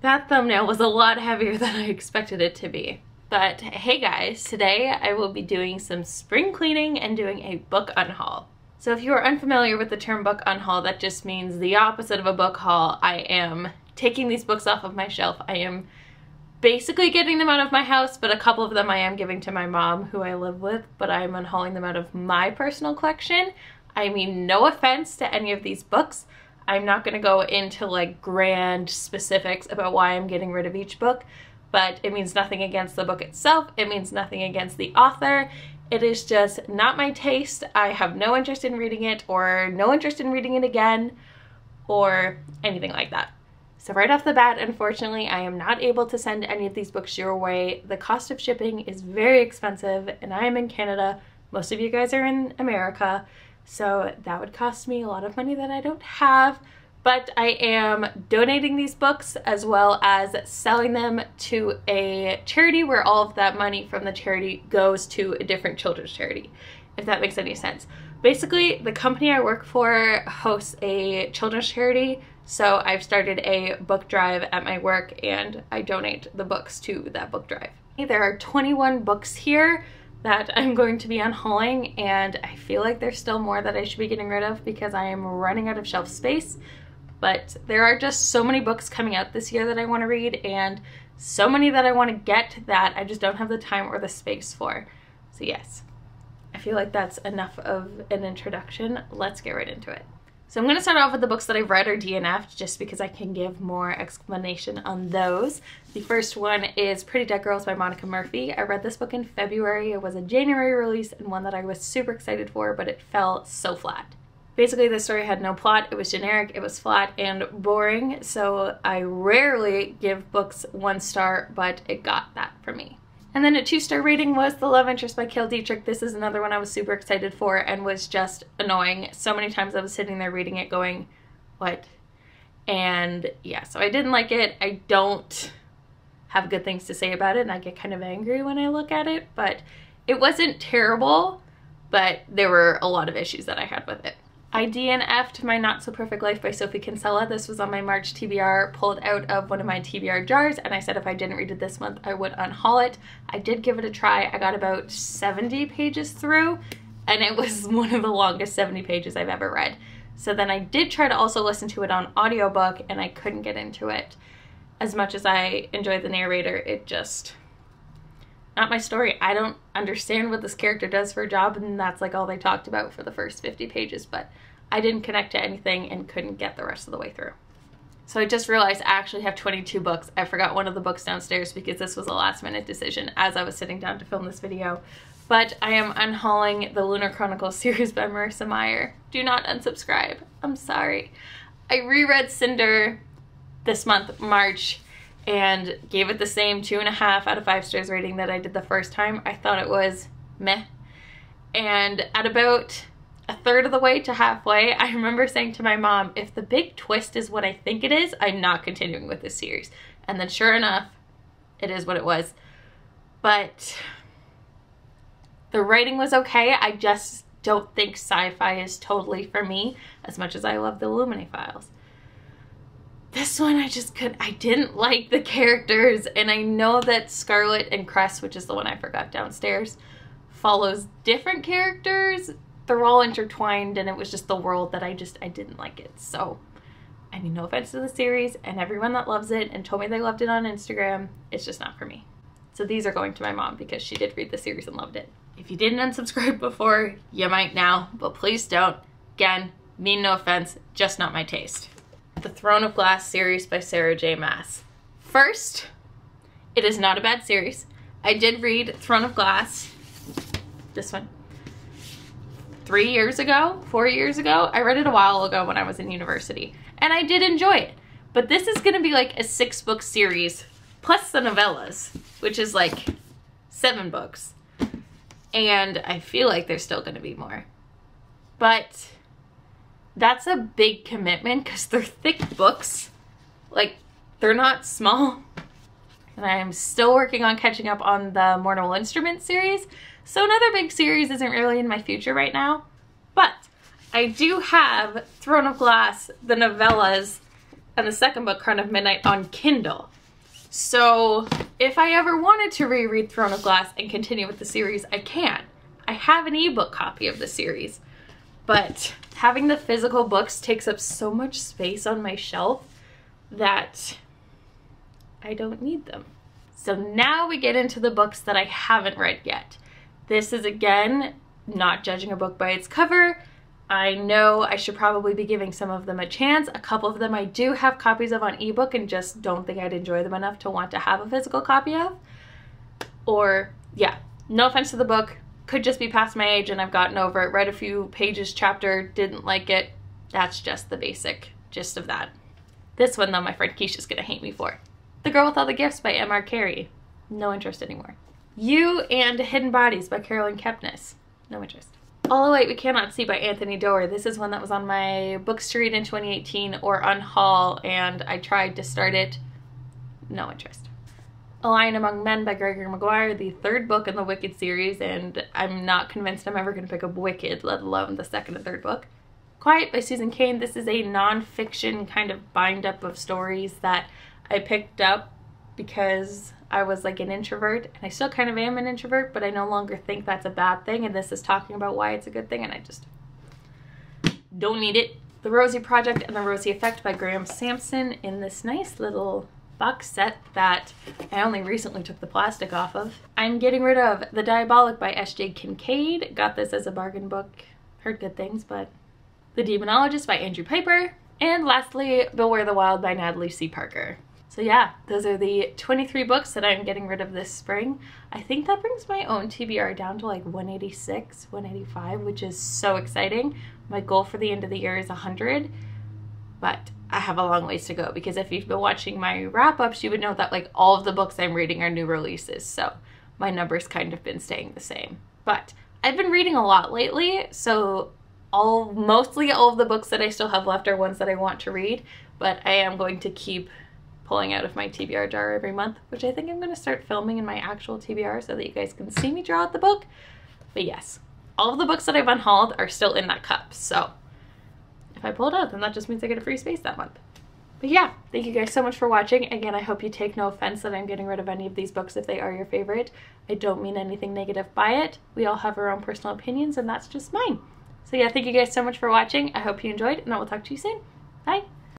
That thumbnail was a lot heavier than I expected it to be. But hey guys, today I will be doing some spring cleaning and doing a book unhaul. So if you are unfamiliar with the term book unhaul, that just means the opposite of a book haul. I am taking these books off of my shelf. I am basically getting them out of my house, but a couple of them I am giving to my mom who I live with, but I'm unhauling them out of my personal collection. I mean, no offense to any of these books. I'm not going to go into like grand specifics about why I'm getting rid of each book, but it means nothing against the book itself. It means nothing against the author. It is just not my taste. I have no interest in reading it or no interest in reading it again or anything like that. So right off the bat, unfortunately, I am not able to send any of these books your way. The cost of shipping is very expensive and I am in Canada. Most of you guys are in America. So that would cost me a lot of money that I don't have, but I am donating these books as well as selling them to a charity where all of that money from the charity goes to a different children's charity, if that makes any sense. Basically, the company I work for hosts a children's charity, so I've started a book drive at my work and I donate the books to that book drive. There are 21 books here that I'm going to be unhauling, and I feel like there's still more that I should be getting rid of because I am running out of shelf space. But there are just so many books coming out this year that I want to read and so many that I want to get that I just don't have the time or the space for. So yes, I feel like that's enough of an introduction. Let's get right into it. So I'm going to start off with the books that I've read or DNF'd just because I can give more explanation on those. The first one is Pretty Dead Girls by Monica Murphy. I read this book in February. It was a January release and one that I was super excited for, but it fell so flat. Basically, the story had no plot. It was generic, it was flat and boring, so I rarely give books 1 star, but it got that for me. And then a 2-star rating was The Love Interest by Cale Dietrich. This is another one I was super excited for and was just annoying. So many times I was sitting there reading it going, what? And yeah, so I didn't like it. I don't have good things to say about it and I get kind of angry when I look at it, but it wasn't terrible, but there were a lot of issues that I had with it. I DNF'd My Not So Perfect Life by Sophie Kinsella. This was on my March TBR, pulled out of one of my TBR jars, and I said if I didn't read it this month, I would unhaul it. I did give it a try. I got about 70 pages through, and it was one of the longest 70 pages I've ever read. So then I did try to also listen to it on audiobook, and I couldn't get into it. As much as I enjoy the narrator, it just... not my story. I don't understand what this character does for a job, and that's like all they talked about for the first 50 pages, but I didn't connect to anything and couldn't get the rest of the way through. So I just realized I actually have 22 books. I forgot one of the books downstairs because this was a last minute decision as I was sitting down to film this video. But I am unhauling the Lunar Chronicles series by Marissa Meyer. Do not unsubscribe. I'm sorry. I reread Cinder this month, March, and gave it the same 2.5 out of 5 stars rating that I did the first time. I thought it was meh. And at about a third of the way to halfway, I remember saying to my mom, if the big twist is what I think it is, I'm not continuing with this series. And then sure enough, it is what it was. But the writing was okay. I just don't think sci-fi is totally for me as much as I love the Illuminae files. This one I didn't like the characters, and I know that Scarlet and Cress, which is the one I forgot downstairs, follows different characters. They're all intertwined, and it was just the world that I didn't like it. So, I mean, no offense to the series and everyone that loves it and told me they loved it on Instagram, it's just not for me. So these are going to my mom because she did read the series and loved it. If you didn't unsubscribe before, you might now, but please don't. Again, mean no offense, just not my taste. The Throne of Glass series by Sarah J. Maas. First, it is not a bad series. I did read Throne of Glass, this one, 3 years ago, 4 years ago. I read it a while ago when I was in university, and I did enjoy it. But this is gonna be like a 6-book series, plus the novellas, which is like 7 books. And I feel like there's still gonna be more. But that's a big commitment because they're thick books. Like, they're not small. And I'm still working on catching up on the Mortal Instruments series. So another big series isn't really in my future right now. But I do have Throne of Glass, the novellas, and the second book, Crown of Midnight, on Kindle. So if I ever wanted to reread Throne of Glass and continue with the series, I can. I have an ebook copy of the series, but having the physical books takes up so much space on my shelf that I don't need them. So now we get into the books that I haven't read yet. This is, again, not judging a book by its cover. I know I should probably be giving some of them a chance. A couple of them I do have copies of on ebook and just don't think I'd enjoy them enough to want to have a physical copy of. Or, yeah, no offense to the book, could just be past my age and I've gotten over it, read a few pages, chapter, didn't like it. That's just the basic gist of that. This one, though, my friend Keisha's gonna hate me for. The Girl with All the Gifts by M.R. Carey. No interest anymore. You and Hidden Bodies by Carolyn Kepnes. No interest. All the Light We Cannot See by Anthony Doerr. This is one that was on my books to read in 2018 or Unhaul, and I tried to start it. No interest. A Lion Among Men by Gregory Maguire, the third book in the Wicked series, and I'm not convinced I'm ever going to pick up Wicked, let alone the second and third book. Quiet by Susan Cain. This is a non-fiction kind of bind-up of stories that I picked up because I was like an introvert, and I still kind of am an introvert, but I no longer think that's a bad thing, and this is talking about why it's a good thing, and I just don't need it. The Rosie Project and the Rosie Effect by Graham Sampson in this nice little box set that I only recently took the plastic off of. I'm getting rid of The Diabolic by S.J. Kincaid. Got this as a bargain book. Heard good things, but... The Demonologist by Andrew Piper. And lastly, Beware the Wild by Natalie C. Parker. So yeah, those are the 23 books that I'm getting rid of this spring. I think that brings my own TBR down to like 186, 185, which is so exciting. My goal for the end of the year is 100, but I have a long ways to go because if you've been watching my wrap-ups, you would know that like all of the books I'm reading are new releases, so my number's kind of been staying the same. But I've been reading a lot lately, so mostly all of the books that I still have left are ones that I want to read, but I am going to keep pulling out of my TBR jar every month, which I think I'm going to start filming in my actual TBR so that you guys can see me draw out the book. But yes, all of the books that I've unhauled are still in that cup, so if I pull it out, then that just means I get a free space that month. But yeah, thank you guys so much for watching. Again, I hope you take no offense that I'm getting rid of any of these books if they are your favorite. I don't mean anything negative by it. We all have our own personal opinions, and that's just mine. So yeah, thank you guys so much for watching. I hope you enjoyed, and I will talk to you soon. Bye!